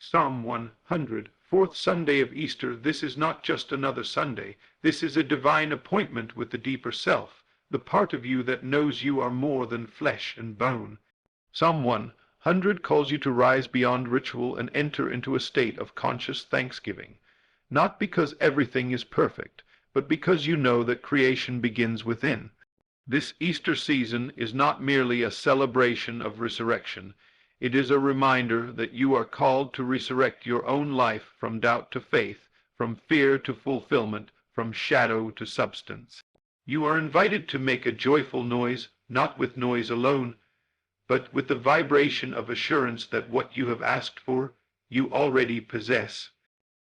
Psalm 100, fourth Sunday of Easter. This is not just another Sunday. This is a divine appointment with the deeper self, the part of you that knows you are more than flesh and bone. Psalm 100 calls you to rise beyond ritual and enter into a state of conscious thanksgiving, not because everything is perfect, but because you know that creation begins within. This Easter season is not merely a celebration of resurrection. It is a reminder that you are called to resurrect your own life from doubt to faith, from fear to fulfillment, from shadow to substance. You are invited to make a joyful noise, not with noise alone, but with the vibration of assurance that what you have asked for, you already possess.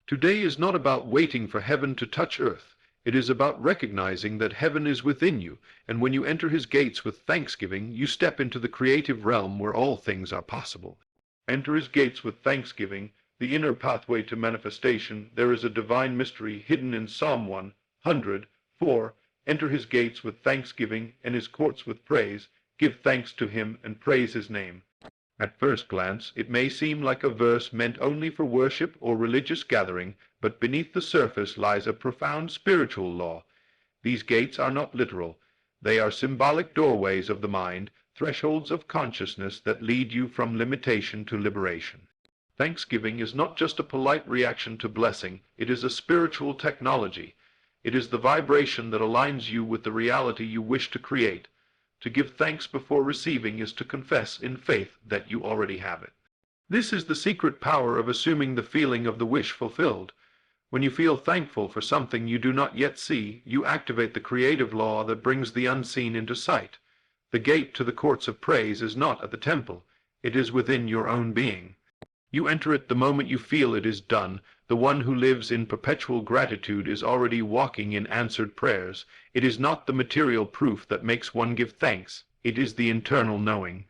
Today is not about waiting for heaven to touch earth. It is about recognizing that heaven is within you, and when you enter his gates with thanksgiving, you step into the creative realm where all things are possible. Enter his gates with thanksgiving, the inner pathway to manifestation. There is a divine mystery hidden in Psalm 100, 4. Enter his gates with thanksgiving and his courts with praise. Give thanks to him and praise his name. At first glance, it may seem like a verse meant only for worship or religious gathering, but beneath the surface lies a profound spiritual law. These gates are not literal. They are symbolic doorways of the mind, thresholds of consciousness that lead you from limitation to liberation. Thanksgiving is not just a polite reaction to blessing. It is a spiritual technology. It is the vibration that aligns you with the reality you wish to create. To give thanks before receiving is to confess in faith that you already have it. This is the secret power of assuming the feeling of the wish fulfilled. When you feel thankful for something you do not yet see, you activate the creative law that brings the unseen into sight. The gate to the courts of praise is not at the temple. It is within your own being. You enter it the moment you feel it is done. The one who lives in perpetual gratitude is already walking in answered prayers. It is not the material proof that makes one give thanks. It is the internal knowing.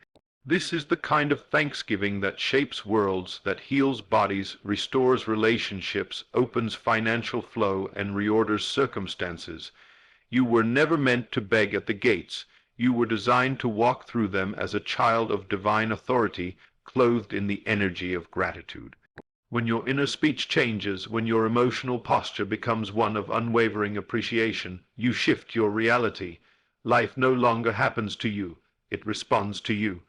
This is the kind of thanksgiving that shapes worlds, that heals bodies, restores relationships, opens financial flow, and reorders circumstances. You were never meant to beg at the gates. You were designed to walk through them as a child of divine authority, clothed in the energy of gratitude. When your inner speech changes, when your emotional posture becomes one of unwavering appreciation, you shift your reality. Life no longer happens to you. It responds to you.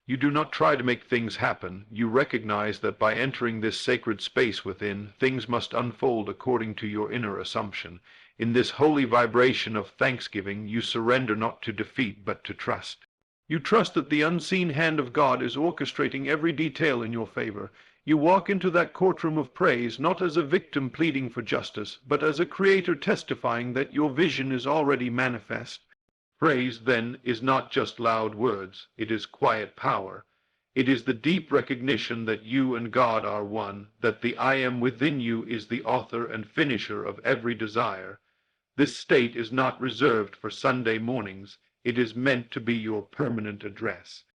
You do not try to make things happen. You recognize that by entering this sacred space within, things must unfold according to your inner assumption. In this holy vibration of thanksgiving, you surrender not to defeat but to trust. You trust that the unseen hand of God is orchestrating every detail in your favor. You walk into that courtroom of praise not as a victim pleading for justice, but as a creator testifying that your vision is already manifest. Praise, then, is not just loud words. It is quiet power. It is the deep recognition that you and God are one, that the I am within you is the author and finisher of every desire. This state is not reserved for Sunday mornings. It is meant to be your permanent address.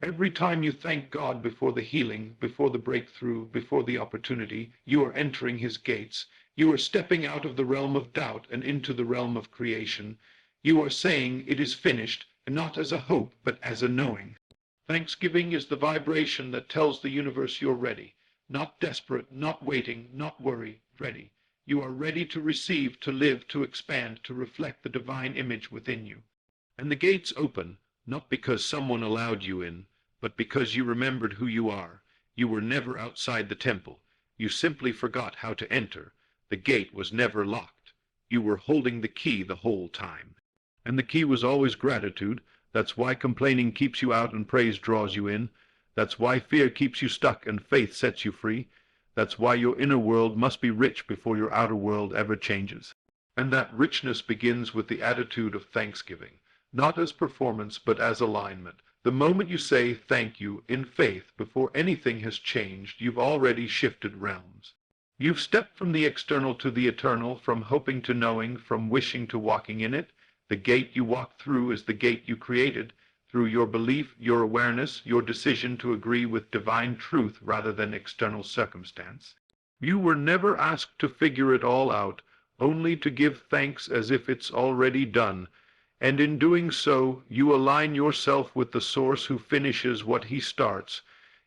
Every time you thank God before the healing, before the breakthrough, before the opportunity, you are entering his gates. You are stepping out of the realm of doubt and into the realm of creation. You are saying it is finished, and not as a hope, but as a knowing. Thanksgiving is the vibration that tells the universe you're ready. Not desperate, not waiting, not worry, ready. You are ready to receive, to live, to expand, to reflect the divine image within you. And the gates open, not because someone allowed you in, but because you remembered who you are. You were never outside the temple. You simply forgot how to enter. The gate was never locked. You were holding the key the whole time. And the key was always gratitude. That's why complaining keeps you out and praise draws you in. That's why fear keeps you stuck and faith sets you free. That's why your inner world must be rich before your outer world ever changes. And that richness begins with the attitude of thanksgiving. Not as performance, but as alignment. The moment you say thank you in faith before anything has changed, you've already shifted realms. You've stepped from the external to the eternal, from hoping to knowing, from wishing to walking in it. The gate you walk through is the gate you created, through your belief, your awareness, your decision to agree with divine truth rather than external circumstance. You were never asked to figure it all out, only to give thanks as if it's already done. And in doing so, you align yourself with the source who finishes what he starts.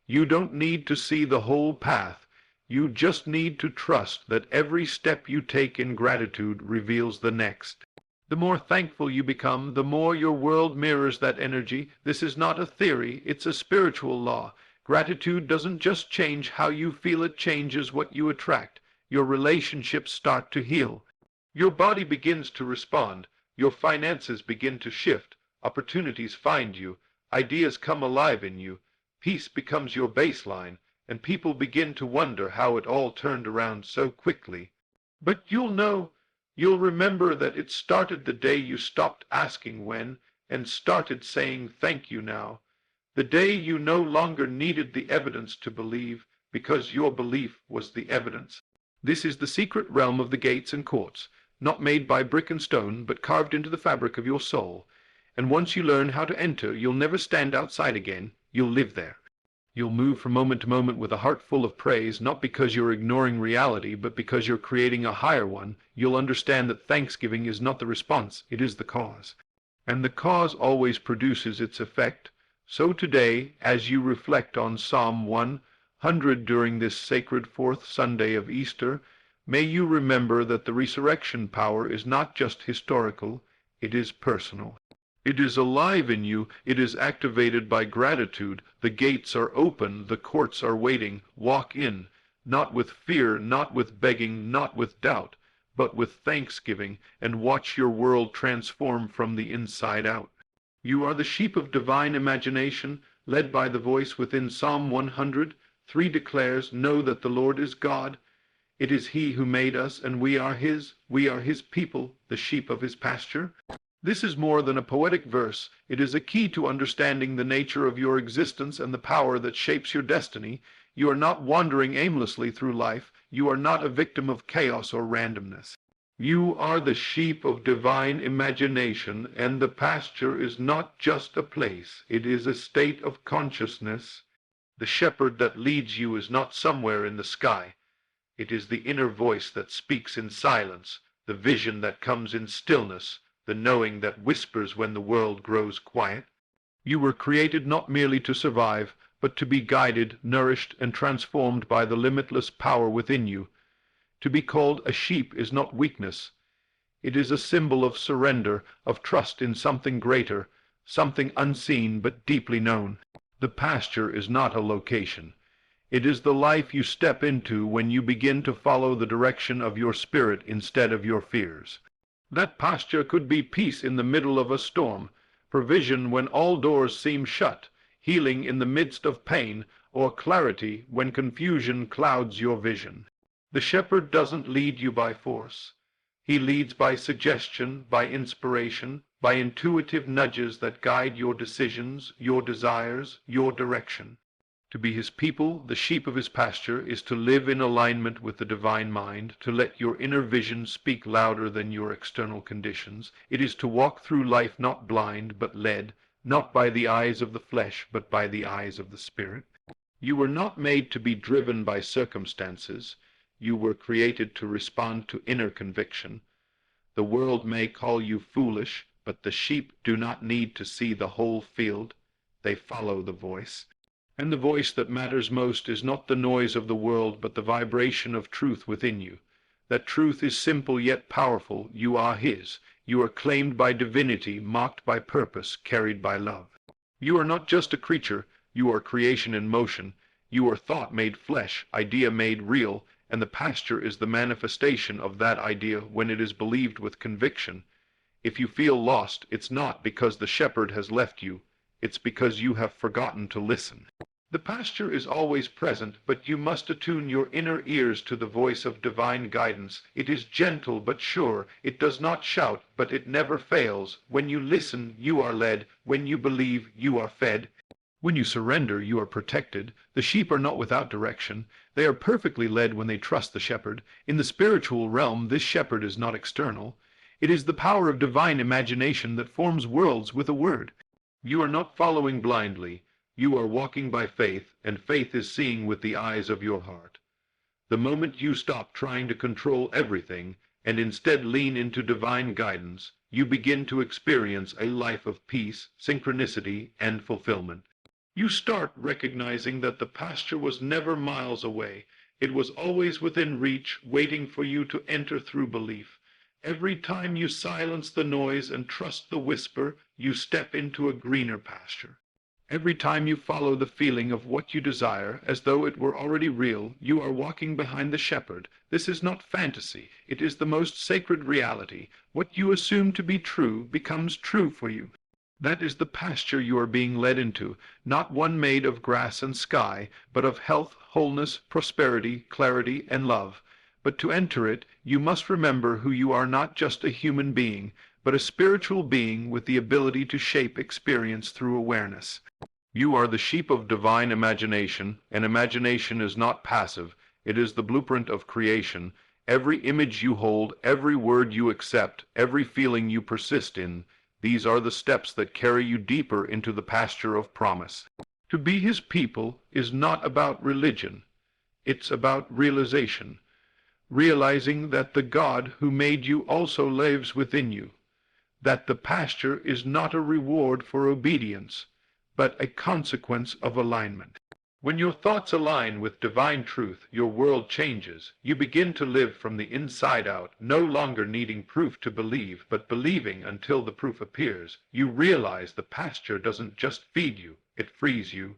You don't need to see the whole path. You just need to trust that every step you take in gratitude reveals the next. The more thankful you become, the more your world mirrors that energy. This is not a theory, it's a spiritual law. Gratitude doesn't just change how you feel, it changes what you attract. Your relationships start to heal. Your body begins to respond. Your finances begin to shift. Opportunities find you. Ideas come alive in you. Peace becomes your baseline, and people begin to wonder how it all turned around so quickly. But you'll remember that it started the day you stopped asking when and started saying thank you now. The day you no longer needed the evidence to believe, because your belief was the evidence. This is the secret realm of the gates and courts, not made by brick and stone, but carved into the fabric of your soul. And once you learn how to enter, you'll never stand outside again. You'll live there. You'll move from moment to moment with a heart full of praise, not because you're ignoring reality, but because you're creating a higher one. You'll understand that thanksgiving is not the response, it is the cause. And the cause always produces its effect. So today, as you reflect on Psalm 100 during this sacred fourth Sunday of Easter, may you remember that the resurrection power is not just historical, it is personal. It is alive in you, it is activated by gratitude. The gates are open, the courts are waiting. Walk in, not with fear, not with begging, not with doubt, but with thanksgiving, and watch your world transform from the inside out. You are the sheep of divine imagination, led by the voice within Psalm 100:3 declares, "Know that the Lord is God. It is He who made us, and we are His people, the sheep of His pasture." This is more than a poetic verse. It is a key to understanding the nature of your existence and the power that shapes your destiny. You are not wandering aimlessly through life. You are not a victim of chaos or randomness. You are the sheep of divine imagination, and the pasture is not just a place. It is a state of consciousness. The shepherd that leads you is not somewhere in the sky. It is the inner voice that speaks in silence, the vision that comes in stillness, the knowing that whispers when the world grows quiet. You were created not merely to survive, but to be guided, nourished, and transformed by the limitless power within you. To be called a sheep is not weakness. It is a symbol of surrender, of trust in something greater, something unseen but deeply known. The pasture is not a location. It is the life you step into when you begin to follow the direction of your spirit instead of your fears. That pasture could be peace in the middle of a storm, provision when all doors seem shut, healing in the midst of pain, or clarity when confusion clouds your vision. The shepherd doesn't lead you by force. He leads by suggestion, by inspiration, by intuitive nudges that guide your decisions, your desires, your direction. To be his people, the sheep of his pasture, is to live in alignment with the divine mind, to let your inner vision speak louder than your external conditions. It is to walk through life not blind, but led, not by the eyes of the flesh, but by the eyes of the Spirit. You were not made to be driven by circumstances. You were created to respond to inner conviction. The world may call you foolish, but the sheep do not need to see the whole field. They follow the voice. And the voice that matters most is not the noise of the world, but the vibration of truth within you. That truth is simple yet powerful. You are His. You are claimed by divinity, marked by purpose, carried by love. You are not just a creature. You are creation in motion. You are thought made flesh, idea made real, and the pasture is the manifestation of that idea when it is believed with conviction. If you feel lost, it's not because the shepherd has left you. It's because you have forgotten to listen. The pasture is always present, but you must attune your inner ears to the voice of divine guidance. It is gentle but sure. It does not shout, but it never fails. When you listen, you are led. When you believe, you are fed. When you surrender, you are protected. The sheep are not without direction. They are perfectly led when they trust the shepherd. In the spiritual realm, this shepherd is not external. It is the power of divine imagination that forms worlds with a word. You are not following blindly. You are walking by faith, and faith is seeing with the eyes of your heart. The moment you stop trying to control everything and instead lean into divine guidance, you begin to experience a life of peace, synchronicity, and fulfillment. You start recognizing that the pasture was never miles away. It was always within reach, waiting for you to enter through belief. Every time you silence the noise and trust the whisper, you step into a greener pasture. Every time you follow the feeling of what you desire, as though it were already real, you are walking behind the shepherd. This is not fantasy. It is the most sacred reality. What you assume to be true becomes true for you. That is the pasture you are being led into, not one made of grass and sky, but of health, wholeness, prosperity, clarity, and love. But to enter it, you must remember who you are, not just a human being, but a spiritual being with the ability to shape experience through awareness. You are the sheep of divine imagination, and imagination is not passive. It is the blueprint of creation. Every image you hold, every word you accept, every feeling you persist in, these are the steps that carry you deeper into the pasture of promise. To be his people is not about religion. It's about realization. Realizing that the God who made you also lives within you. That the pasture is not a reward for obedience, but a consequence of alignment. When your thoughts align with divine truth, your world changes. You begin to live from the inside out, no longer needing proof to believe, but believing until the proof appears. You realize the pasture doesn't just feed you, it frees you.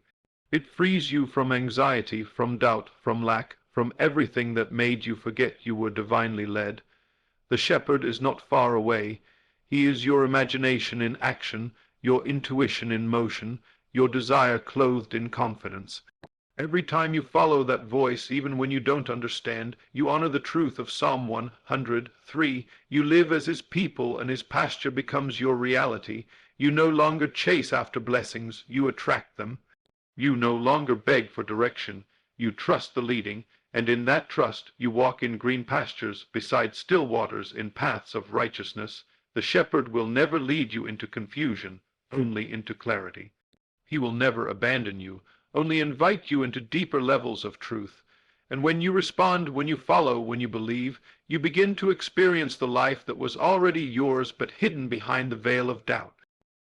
It frees you from anxiety, from doubt, from lack, from everything that made you forget you were divinely led. The shepherd is not far away. He is your imagination in action, your intuition in motion, your desire clothed in confidence. Every time you follow that voice, even when you don't understand, you honor the truth of Psalm 103. You live as his people, and his pasture becomes your reality. You no longer chase after blessings, you attract them. You no longer beg for direction, you trust the leading, and in that trust you walk in green pastures, beside still waters, in paths of righteousness. The shepherd will never lead you into confusion, only into clarity. He will never abandon you, only invite you into deeper levels of truth. And when you respond, when you follow, when you believe, you begin to experience the life that was already yours but hidden behind the veil of doubt.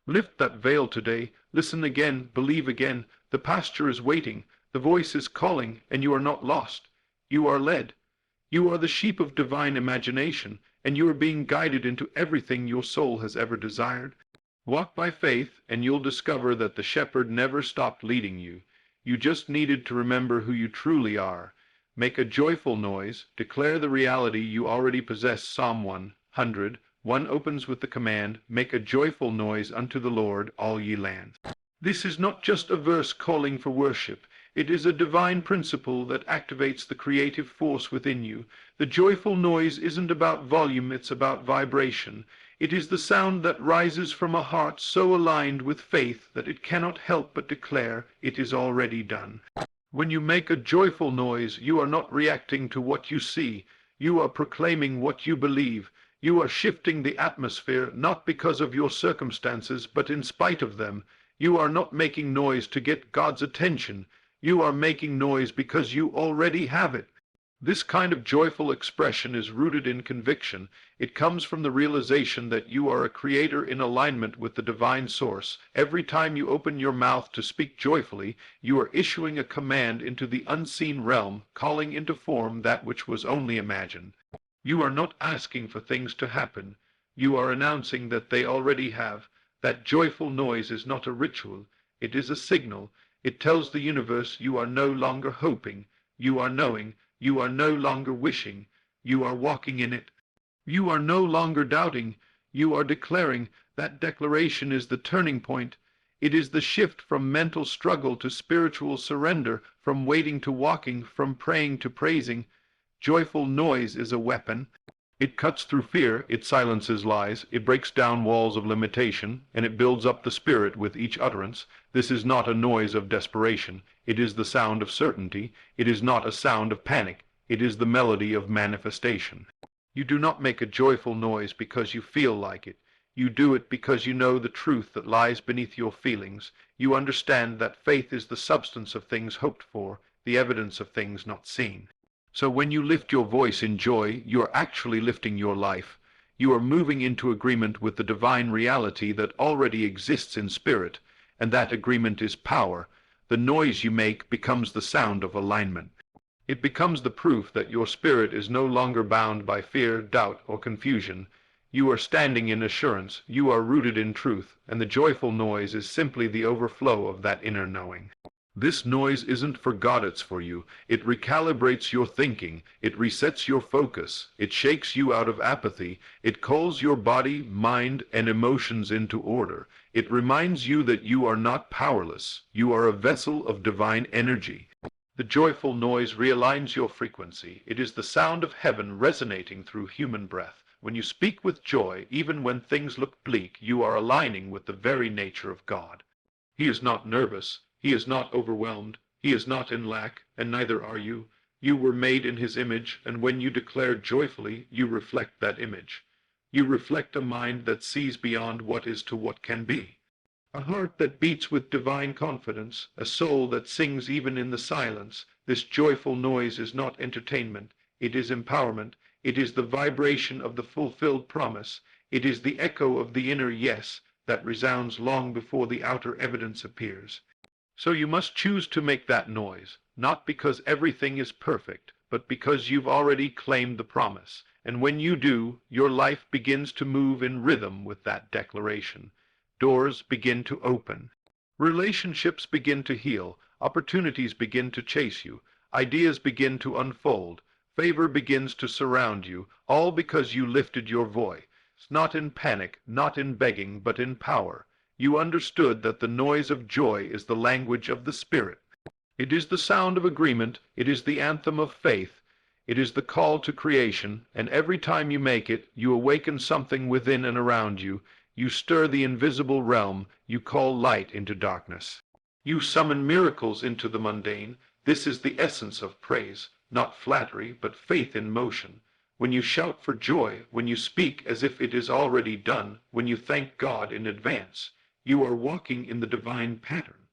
Lift that veil today, listen again, believe again. The pasture is waiting, the voice is calling, and you are not lost. You are led. You are the sheep of divine imagination, and you are being guided into everything your soul has ever desired. Walk by faith, and you'll discover that the shepherd never stopped leading you. You just needed to remember who you truly are. Make a joyful noise, declare the reality you already possess. Psalm 100. 1 opens with the command, "Make a joyful noise unto the Lord, all ye lands." This is not just a verse calling for worship. It is a divine principle that activates the creative force within you. The joyful noise isn't about volume, it's about vibration. It is the sound that rises from a heart so aligned with faith that it cannot help but declare, "It is already done." When you make a joyful noise, you are not reacting to what you see. You are proclaiming what you believe. You are shifting the atmosphere, not because of your circumstances, but in spite of them. You are not making noise to get God's attention. You are making noise because you already have it. This kind of joyful expression is rooted in conviction. It comes from the realization that you are a creator in alignment with the divine source. Every time you open your mouth to speak joyfully, you are issuing a command into the unseen realm, calling into form that which was only imagined. You are not asking for things to happen. You are announcing that they already have. That joyful noise is not a ritual. It is a signal. It tells the universe you are no longer hoping. You are knowing. You are no longer wishing. You are walking in it. You are no longer doubting. You are declaring. That declaration is the turning point. It is the shift from mental struggle to spiritual surrender, from waiting to walking, from praying to praising. Joyful noise is a weapon. It cuts through fear, it silences lies, it breaks down walls of limitation, and it builds up the spirit with each utterance. This is not a noise of desperation. It is the sound of certainty. It is not a sound of panic. It is the melody of manifestation. You do not make a joyful noise because you feel like it. You do it because you know the truth that lies beneath your feelings. You understand that faith is the substance of things hoped for, the evidence of things not seen. So when you lift your voice in joy, you are actually lifting your life. You are moving into agreement with the divine reality that already exists in spirit, and that agreement is power. The noise you make becomes the sound of alignment. It becomes the proof that your spirit is no longer bound by fear, doubt, or confusion. You are standing in assurance, you are rooted in truth, and the joyful noise is simply the overflow of that inner knowing. This noise isn't for God, it's for you. It recalibrates your thinking, it resets your focus, it shakes you out of apathy, it calls your body, mind, and emotions into order. It reminds you that you are not powerless, you are a vessel of divine energy. The joyful noise realigns your frequency. It is the sound of heaven resonating through human breath. When you speak with joy, even when things look bleak, you are aligning with the very nature of God. He is not nervous. He is not overwhelmed. He is not in lack, and neither are you. You were made in his image, and when you declare joyfully, you reflect that image. You reflect a mind that sees beyond what is to what can be. A heart that beats with divine confidence, a soul that sings even in the silence. This joyful noise is not entertainment. It is empowerment. It is the vibration of the fulfilled promise. It is the echo of the inner yes that resounds long before the outer evidence appears. So you must choose to make that noise, not because everything is perfect, but because you've already claimed the promise. And when you do, your life begins to move in rhythm with that declaration. Doors begin to open. Relationships begin to heal. Opportunities begin to chase you. Ideas begin to unfold. Favor begins to surround you, all because you lifted your voice, not in panic, not in begging, but in power. You understood that the noise of joy is the language of the Spirit. It is the sound of agreement. It is the anthem of faith. It is the call to creation, and every time you make it, you awaken something within and around you. You stir the invisible realm. You call light into darkness. You summon miracles into the mundane. This is the essence of praise, not flattery, but faith in motion. When you shout for joy, when you speak as if it is already done, when you thank God in advance, you are walking in the divine pattern.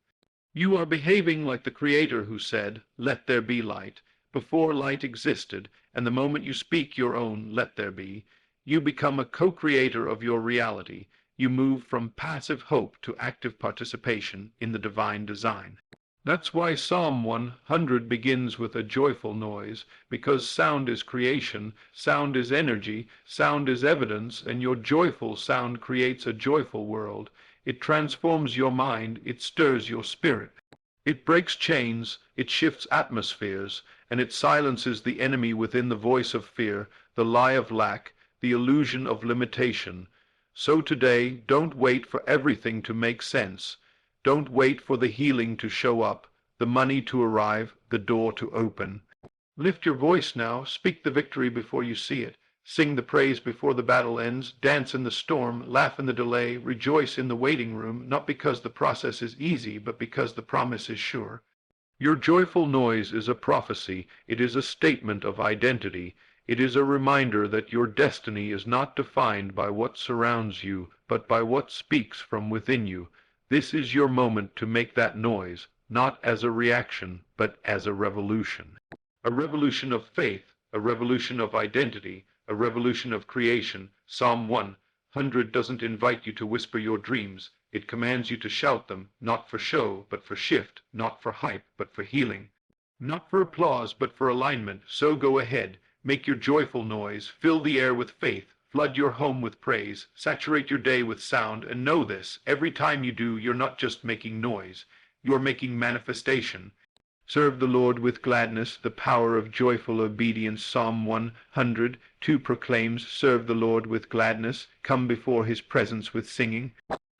You are behaving like the Creator who said, "Let there be light," before light existed, and the moment you speak your own "let there be," you become a co-creator of your reality. You move from passive hope to active participation in the divine design. That's why Psalm 100 begins with a joyful noise, because sound is creation, sound is energy, sound is evidence, and your joyful sound creates a joyful world. It transforms your mind, it stirs your spirit. It breaks chains, it shifts atmospheres, and it silences the enemy within the voice of fear, the lie of lack, the illusion of limitation. So today, don't wait for everything to make sense. Don't wait for the healing to show up, the money to arrive, the door to open. Lift your voice now, speak the victory before you see it. Sing the praise before the battle ends, dance in the storm, laugh in the delay, rejoice in the waiting room, not because the process is easy, but because the promise is sure. Your joyful noise is a prophecy. It is a statement of identity. It is a reminder that your destiny is not defined by what surrounds you, but by what speaks from within you. This is your moment to make that noise, not as a reaction, but as a revolution. A revolution of faith, a revolution of identity, a revolution of creation. Psalm 100 doesn't invite you to whisper your dreams. It commands you to shout them, not for show, but for shift, not for hype, but for healing. Not for applause, but for alignment. So go ahead, make your joyful noise, fill the air with faith, flood your home with praise, saturate your day with sound, and know this, every time you do, you're not just making noise, you're making manifestation. Serve the Lord with gladness, the power of joyful obedience. Psalm 102 proclaims, serve the Lord with gladness, come before his presence with singing.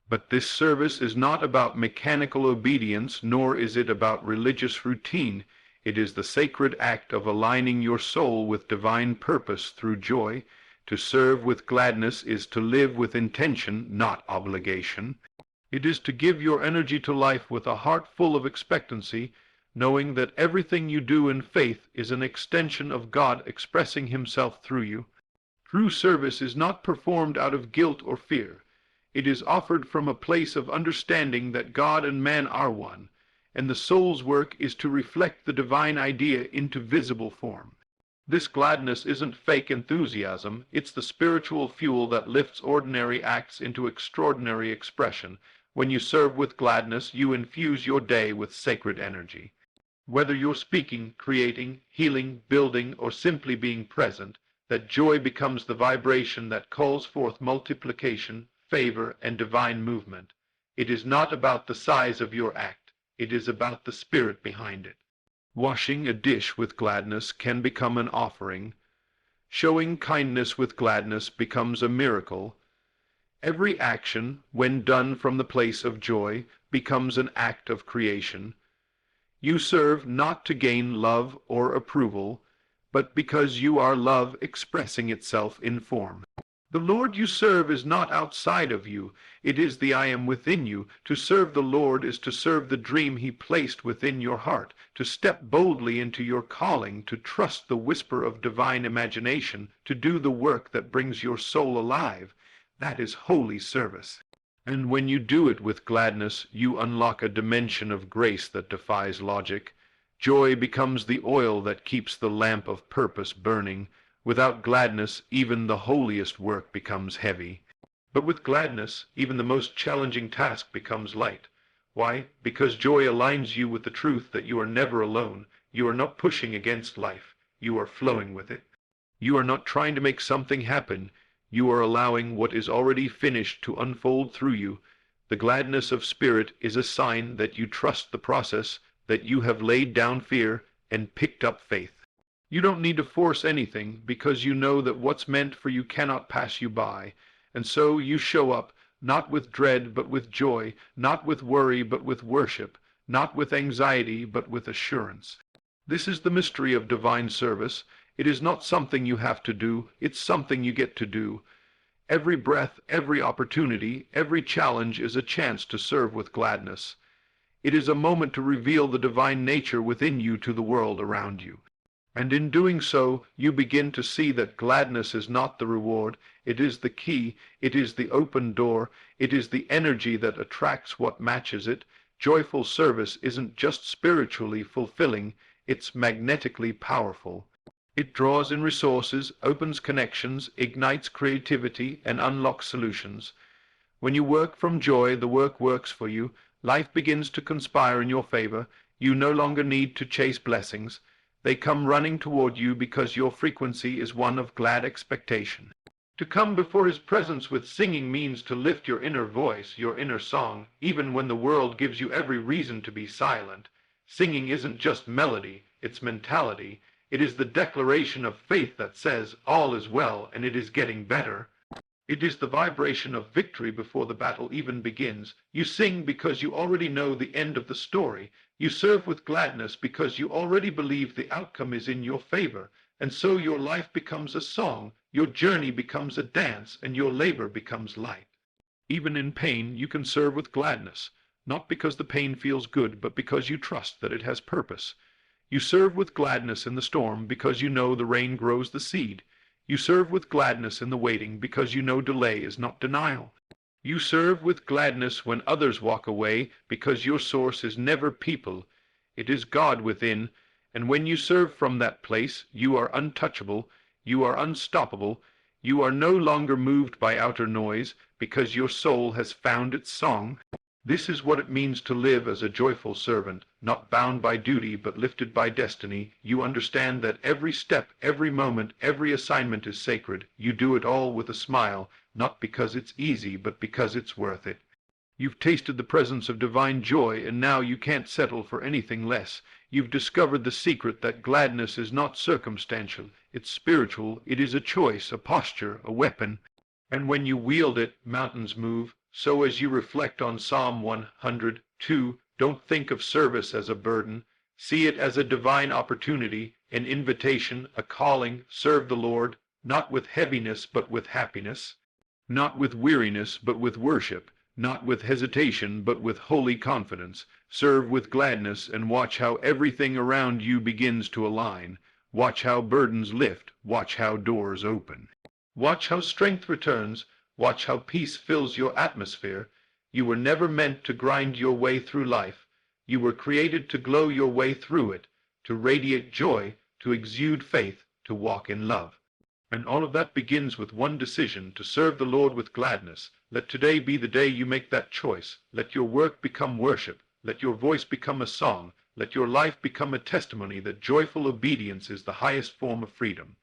But this service is not about mechanical obedience, nor is it about religious routine. It is the sacred act of aligning your soul with divine purpose through joy. To serve with gladness is to live with intention, not obligation. It is to give your energy to life with a heart full of expectancy, knowing that everything you do in faith is an extension of God expressing himself through you. True service is not performed out of guilt or fear. It is offered from a place of understanding that God and man are one, and the soul's work is to reflect the divine idea into visible form. This gladness isn't fake enthusiasm, it's the spiritual fuel that lifts ordinary acts into extraordinary expression. When you serve with gladness, you infuse your day with sacred energy. Whether you're speaking, creating, healing, building, or simply being present, that joy becomes the vibration that calls forth multiplication, favor, and divine movement. It is not about the size of your act. It is about the spirit behind it. Washing a dish with gladness can become an offering. Showing kindness with gladness becomes a miracle. Every action, when done from the place of joy, becomes an act of creation. You serve not to gain love or approval, but because you are love expressing itself in form. The Lord you serve is not outside of you. It is the I am within you. To serve the Lord is to serve the dream he placed within your heart, to step boldly into your calling, to trust the whisper of divine imagination, to do the work that brings your soul alive. That is holy service. And when you do it with gladness, you unlock a dimension of grace that defies logic. Joy becomes the oil that keeps the lamp of purpose burning. Without gladness, even the holiest work becomes heavy. But with gladness, even the most challenging task becomes light. Why? Because joy aligns you with the truth that you are never alone. You are not pushing against life. You are flowing with it. You are not trying to make something happen. You are allowing what is already finished to unfold through you. The gladness of spirit is a sign that you trust the process, that you have laid down fear and picked up faith. You don't need to force anything, because you know that what's meant for you cannot pass you by. And so you show up, not with dread but with joy, not with worry but with worship, not with anxiety but with assurance. This is the mystery of divine service. It is not something you have to do, it's something you get to do. Every breath, every opportunity, every challenge is a chance to serve with gladness. It is a moment to reveal the divine nature within you to the world around you. And in doing so, you begin to see that gladness is not the reward, it is the key, it is the open door, it is the energy that attracts what matches it. Joyful service isn't just spiritually fulfilling, it's magnetically powerful. It draws in resources, opens connections, ignites creativity, and unlocks solutions. When you work from joy, the work works for you. Life begins to conspire in your favor. You no longer need to chase blessings. They come running toward you because your frequency is one of glad expectation. To come before his presence with singing means to lift your inner voice, your inner song, even when the world gives you every reason to be silent. Singing isn't just melody, it's mentality. It is the declaration of faith that says, all is well and it is getting better. It is the vibration of victory before the battle even begins. You sing because you already know the end of the story. You serve with gladness because you already believe the outcome is in your favor. And so your life becomes a song, your journey becomes a dance, and your labor becomes light. Even in pain, you can serve with gladness, not because the pain feels good, but because you trust that it has purpose. You serve with gladness in the storm because you know the rain grows the seed. You serve with gladness in the waiting because you know delay is not denial. You serve with gladness when others walk away because your source is never people. It is God within, and when you serve from that place, you are untouchable, you are unstoppable, you are no longer moved by outer noise because your soul has found its song. This is what it means to live as a joyful servant, not bound by duty but lifted by destiny. You understand that every step, every moment, every assignment is sacred. You do it all with a smile, not because it's easy, but because it's worth it. You've tasted the presence of divine joy, and now you can't settle for anything less. You've discovered the secret that gladness is not circumstantial, it's spiritual, it is a choice, a posture, a weapon. And when you wield it, mountains move. So as you reflect on Psalm 102, don't think of service as a burden. See it as a divine opportunity, an invitation, a calling. Serve the Lord, not with heaviness but with happiness, not with weariness but with worship, not with hesitation but with holy confidence. Serve with gladness and watch how everything around you begins to align. Watch how burdens lift, watch how doors open. Watch how strength returns. Watch how peace fills your atmosphere. You were never meant to grind your way through life. You were created to glow your way through it, to radiate joy, to exude faith, to walk in love. And all of that begins with one decision, to serve the Lord with gladness. Let today be the day you make that choice. Let your work become worship. Let your voice become a song. Let your life become a testimony that joyful obedience is the highest form of freedom.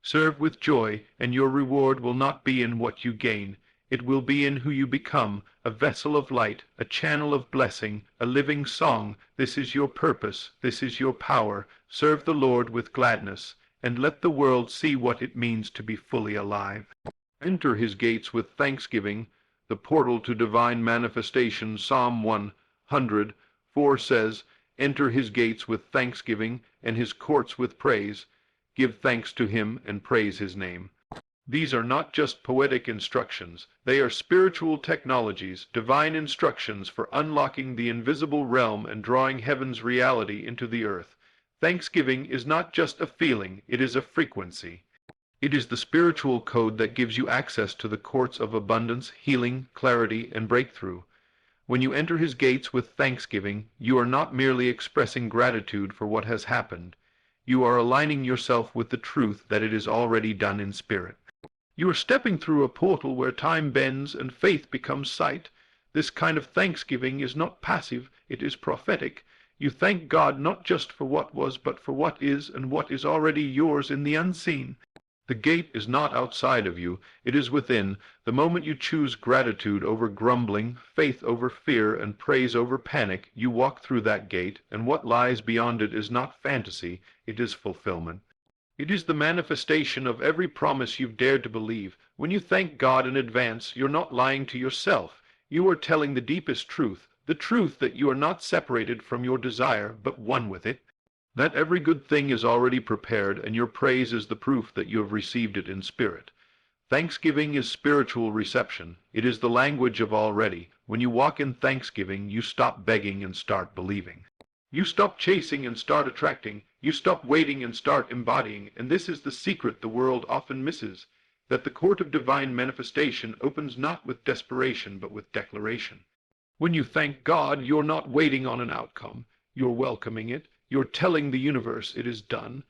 Serve with joy, and your reward will not be in what you gain. It will be in who you become, a vessel of light, a channel of blessing, a living song. This is your purpose, this is your power. Serve the Lord with gladness, and let the world see what it means to be fully alive. Enter his gates with thanksgiving, the portal to divine manifestation. Psalm 100:4 says, "Enter his gates with thanksgiving, and his courts with praise. Give thanks to him and praise his name." These are not just poetic instructions, they are spiritual technologies, divine instructions for unlocking the invisible realm and drawing heaven's reality into the earth. Thanksgiving is not just a feeling, it is a frequency. It is the spiritual code that gives you access to the courts of abundance, healing, clarity, and breakthrough. When you enter his gates with thanksgiving, you are not merely expressing gratitude for what has happened. You are aligning yourself with the truth that it is already done in spirit. You are stepping through a portal where time bends and faith becomes sight. This kind of thanksgiving is not passive, it is prophetic. You thank God not just for what was, but for what is and what is already yours in the unseen. The gate is not outside of you, it is within. The moment you choose gratitude over grumbling, faith over fear, and praise over panic, you walk through that gate, and what lies beyond it is not fantasy, it is fulfillment. It is the manifestation of every promise you've dared to believe. When you thank God in advance, you're not lying to yourself. You are telling the deepest truth, the truth that you are not separated from your desire, but one with it. That every good thing is already prepared, and your praise is the proof that you have received it in spirit. Thanksgiving is spiritual reception. It is the language of already. When you walk in thanksgiving, you stop begging and start believing. You stop chasing and start attracting. You stop waiting and start embodying. And this is the secret the world often misses, that the court of divine manifestation opens not with desperation, but with declaration. When you thank God, you're not waiting on an outcome. You're welcoming it. You're telling the universe it is done.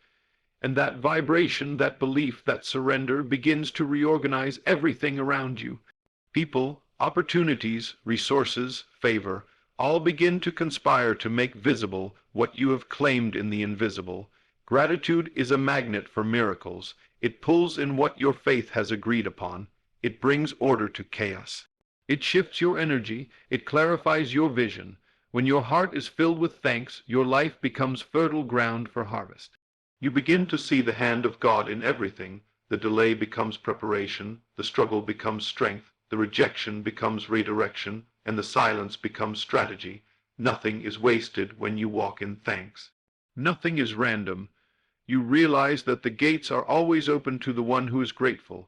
And that vibration, that belief, that surrender begins to reorganize everything around you. People, opportunities, resources, favor, all begin to conspire to make visible what you have claimed in the invisible. Gratitude is a magnet for miracles. It pulls in what your faith has agreed upon. It brings order to chaos. It shifts your energy. It clarifies your vision. When your heart is filled with thanks, your life becomes fertile ground for harvest. You begin to see the hand of God in everything. The delay becomes preparation, the struggle becomes strength, the rejection becomes redirection, and the silence becomes strategy. Nothing is wasted when you walk in thanks. Nothing is random. You realize that the gates are always open to the one who is grateful.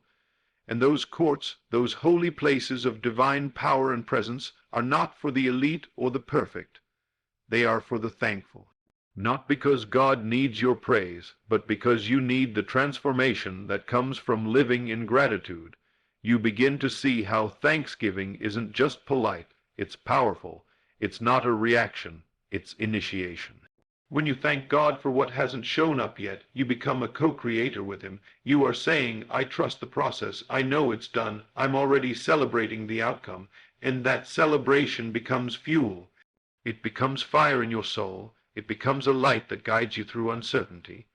And those courts, those holy places of divine power and presence, are not for the elite or the perfect. They are for the thankful. Not because God needs your praise, but because you need the transformation that comes from living in gratitude. You begin to see how thanksgiving isn't just polite, it's powerful. It's not a reaction, it's initiation. When you thank God for what hasn't shown up yet, you become a co-creator with him. You are saying, I trust the process, I know it's done, I'm already celebrating the outcome, and that celebration becomes fuel. It becomes fire in your soul. It becomes a light that guides you through uncertainty.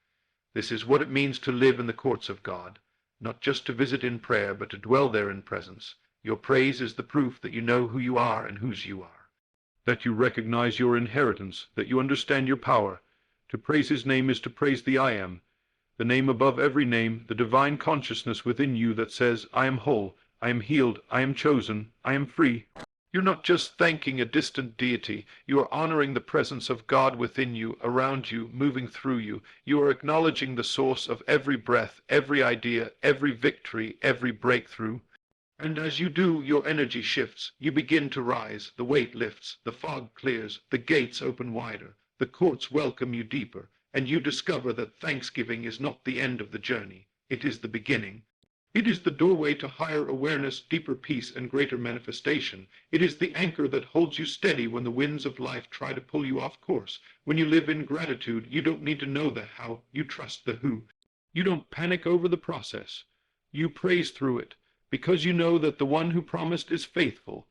This is what it means to live in the courts of God, not just to visit in prayer, but to dwell there in presence. Your praise is the proof that you know who you are and whose you are, that you recognize your inheritance, that you understand your power. To praise his name is to praise the I am, the name above every name, the divine consciousness within you that says, I am whole, I am healed, I am chosen, I am free. You're not just thanking a distant deity. You are honoring the presence of God within you, around you, moving through you. You are acknowledging the source of every breath, every idea, every victory, every breakthrough. And as you do, your energy shifts. You begin to rise. The weight lifts. The fog clears. The gates open wider. The courts welcome you deeper. And you discover that thanksgiving is not the end of the journey. It is the beginning. It is the doorway to higher awareness, deeper peace, and greater manifestation. It is the anchor that holds you steady when the winds of life try to pull you off course. When you live in gratitude, you don't need to know the how. You trust the who. You don't panic over the process. You praise through it, because you know that the one who promised is faithful.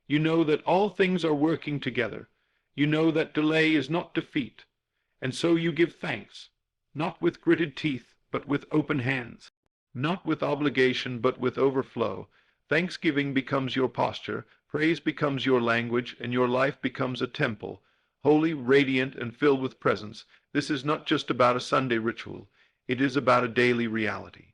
You know that all things are working together. You know that delay is not defeat, and so you give thanks, not with gritted teeth, but with open hands, not with obligation, but with overflow. Thanksgiving becomes your posture, praise becomes your language, and your life becomes a temple, holy, radiant, and filled with presence. This is not just about a Sunday ritual. It is about a daily reality.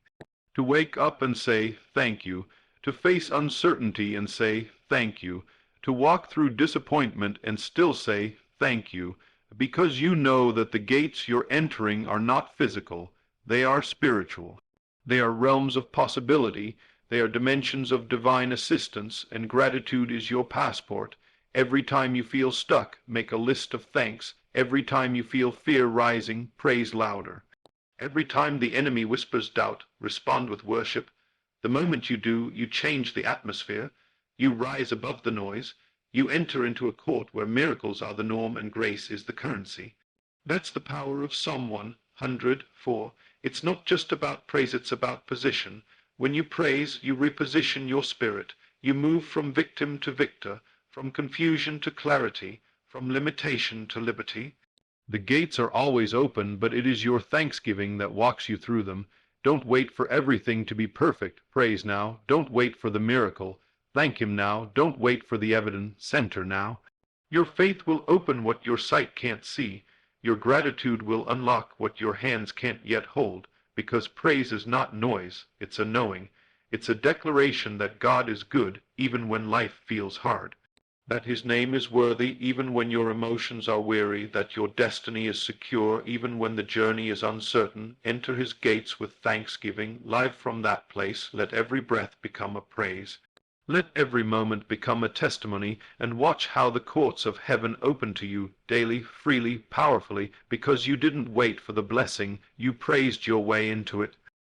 To wake up and say, thank you. To face uncertainty and say, thank you. To walk through disappointment and still say, thank you. Because you know that the gates you're entering are not physical. They are spiritual. They are realms of possibility. They are dimensions of divine assistance, and gratitude is your passport. Every time you feel stuck, make a list of thanks. Every time you feel fear rising, praise louder. Every time the enemy whispers doubt, respond with worship. The moment you do, you change the atmosphere. You rise above the noise. You enter into a court where miracles are the norm and grace is the currency. That's the power of Psalm 104. It's not just about praise, it's about position. When you praise, you reposition your spirit. You move from victim to victor, from confusion to clarity, from limitation to liberty. The gates are always open, but it is your thanksgiving that walks you through them. Don't wait for everything to be perfect. Praise now. Don't wait for the miracle. Thank him now. Don't wait for the evidence. Center now. Your faith will open what your sight can't see. Your gratitude will unlock what your hands can't yet hold, because praise is not noise, it's a knowing. It's a declaration that God is good, even when life feels hard. That his name is worthy, even when your emotions are weary, that your destiny is secure, even when the journey is uncertain. Enter his gates with thanksgiving. Live from that place. Let every breath become a praise. Let every moment become a testimony, and watch how the courts of heaven open to you, daily, freely, powerfully, because you didn't wait for the blessing, you praised your way into it.